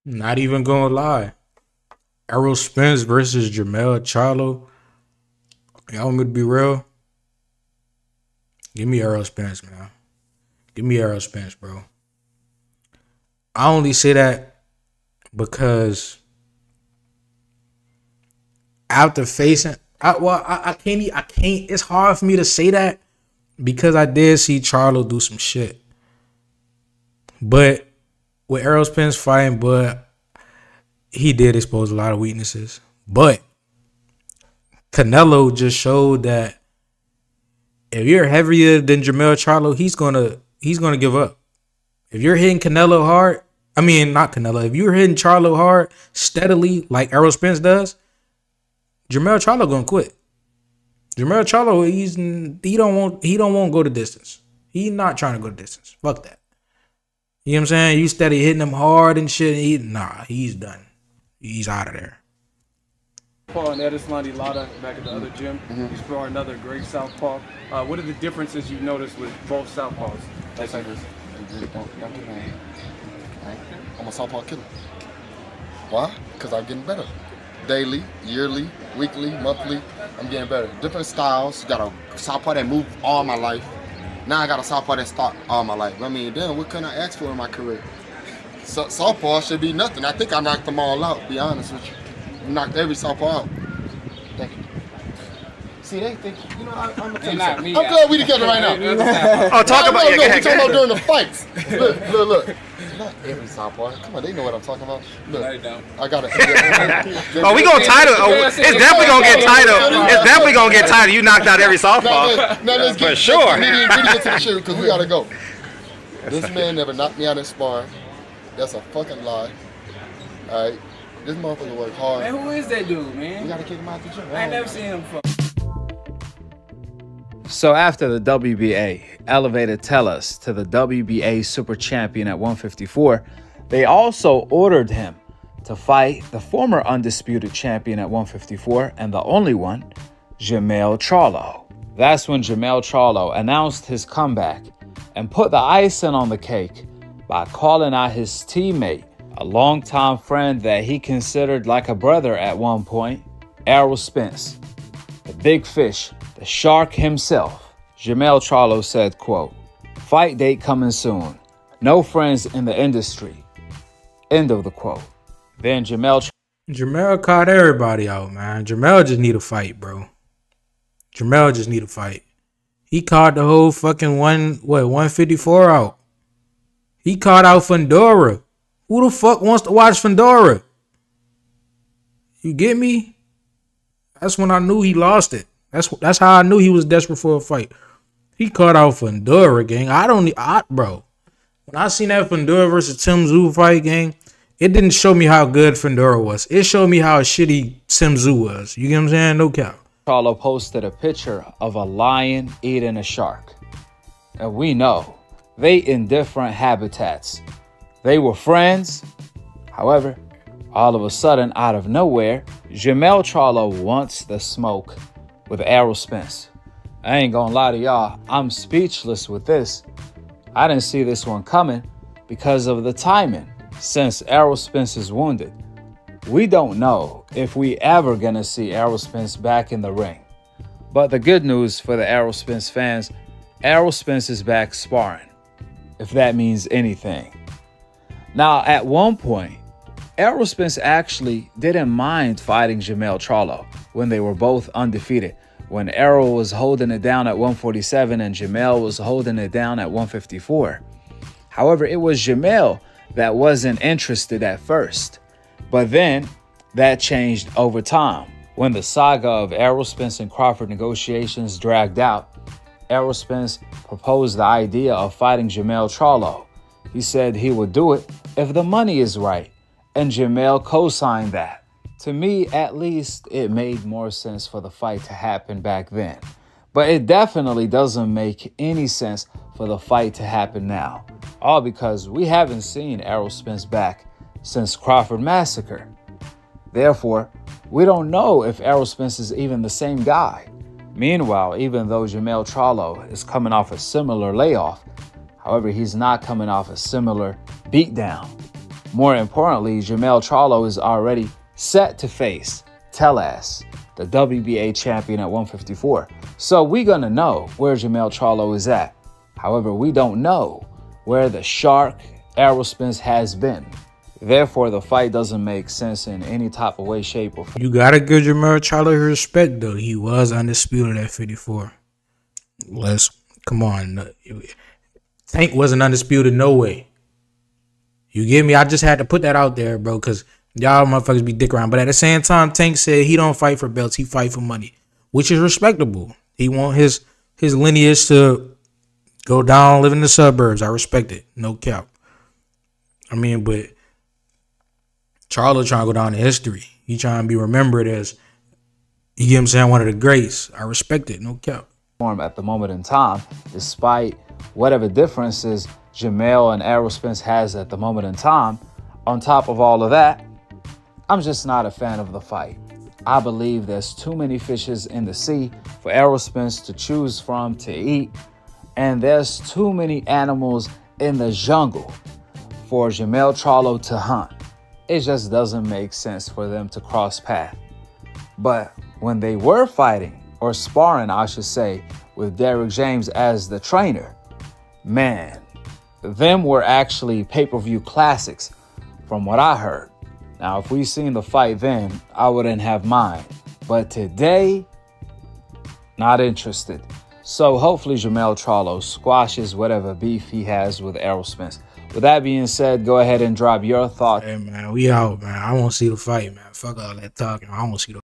Not even gonna lie. Errol Spence versus Jermell Charlo. Y'all want me to be real? Give me Errol Spence, man. Give me Errol Spence, bro. I only say that because after facing, I can't. I can't. It's hard for me to say that because I did see Charlo do some shit. But with Errol Spence fighting, but he did expose a lot of weaknesses. But Canelo just showed that if you're heavier than Jermell Charlo, he's gonna give up. If you're hitting Canelo hard, I mean not Canelo. If you're hitting Charlo hard steadily like Errol Spence does, Jermell Charlo gonna quit. Jermell Charlo, he don't want to go the distance. He's not trying to go the distance. Fuck that. You know what I'm saying? You steady hitting him hard and shit. He's done. He's out of there. Paul and Edislandi Lada back at the other gym. You sparred another great southpaw. What are the differences you've noticed with both southpaws? I'm a southpaw killer. Why? Because I'm getting better. Daily, yearly, weekly, monthly, I'm getting better. Different styles. Got a southpaw that moved all my life. Now I got a southpaw that stopped all my life. I mean, damn, what can I ask for in my career? Southpaw should be nothing. I think I knocked them all out, to be honest with you. Knocked every southpaw out. Thank you. See, they think, you know, I'm glad we together right now. Oh, talk about it. We're talking about during the fights. Look. Not every southpaw. Come on, they know what I'm talking about. Look, I got it. Oh, we gonna title. Oh, it's definitely gonna get title. It's definitely gonna get title. You knocked out every southpaw. Now let's get, for sure. We need to get to the shit because we gotta go. This man never knocked me out in sparring. That's a fucking lie. All right. This motherfucker work hard. Man, who is that dude, man? We gotta kick him out the gym. I ain't never seen him before. So after the WBA elevated Tellus to the WBA Super Champion at 154, they also ordered him to fight the former undisputed champion at 154 and the only one, Jermell Charlo. That's when Jermell Charlo announced his comeback and put the icing on the cake by calling out his teammate, a longtime friend that he considered like a brother at one point, Errol Spence, the big fish, the shark himself. Jermell Charlo said, quote, "Fight date coming soon. No friends in the industry." End of the quote. Then Jermell caught everybody out, man. Jermell just need a fight, bro. Jermell just need a fight. He caught the whole fucking 154 out. He caught out Fundora. Who the fuck wants to watch Fundora? You get me? That's when I knew he lost it. That's how I knew he was desperate for a fight. He caught out Fundora, gang. Bro. When I seen that Fundora versus Tim Tszyu fight, gang, it didn't show me how good Fundora was. It showed me how shitty Tim Tszyu was. You get what I'm saying? No cap. Charlo posted a picture of a lion eating a shark. And we know they in different habitats. They were friends. However, all of a sudden, out of nowhere, Jermell Charlo wants the smoke with Errol Spence. I ain't gonna lie to y'all, I'm speechless with this. I didn't see this one coming because of the timing. Since Errol Spence is wounded, we don't know if we ever gonna see Errol Spence back in the ring. But the good news for the Errol Spence fans, Errol Spence is back sparring, if that means anything. Now, at one point, Errol Spence actually didn't mind fighting Jermell Charlo when they were both undefeated. When Errol was holding it down at 147 and Jermell was holding it down at 154. However, it was Jermell that wasn't interested at first. But then that changed over time. When the saga of Errol Spence and Crawford negotiations dragged out, Errol Spence proposed the idea of fighting Jermell Charlo. He said he would do it if the money is right, and Jermell co-signed that. To me, at least, it made more sense for the fight to happen back then. But it definitely doesn't make any sense for the fight to happen now. All because we haven't seen Errol Spence back since Crawford Massacre. Therefore, we don't know if Errol Spence is even the same guy. Meanwhile, even though Jermell Charlo is coming off a similar layoff, however, he's not coming off a similar beatdown. More importantly, Jermell Charlo is already set to face Tellez, the WBA champion at 154. So we're going to know where Jermell Charlo is at. However, we don't know where the Shark, Errol Spence, has been. Therefore, the fight doesn't make sense in any type of way, shape, or form. You got to give Jermell Charlo his respect, though. He was undisputed at 54. Come on. Tank wasn't undisputed, no way. You get me? I just had to put that out there, bro, because y'all motherfuckers be dick around. But at the same time, Tank said he don't fight for belts. He fight for money, which is respectable. He want his lineage to go down, live in the suburbs. I respect it. No cap. I mean, but Charlo trying to go down in history. He trying to be remembered as, you get what I'm saying, one of the greats. I respect it. No cap. At the moment in time, despite whatever differences Jermell and Errol Spence has at the moment in time, on top of all of that, I'm just not a fan of the fight. I believe there's too many fishes in the sea for Errol Spence to choose from to eat, and there's too many animals in the jungle for Jermell Charlo to hunt. It just doesn't make sense for them to cross paths. But when they were fighting, or sparring, I should say, with Derrick James as the trainer, man, them were actually pay-per-view classics from what I heard. Now, if we seen the fight then, I wouldn't have mind. But today, not interested. So hopefully Jermell Charlo squashes whatever beef he has with Errol Spence. With that being said, go ahead and drop your thoughts. Hey, man, we out, man. I want to see the fight, man. Fuck all that talking. I want to see the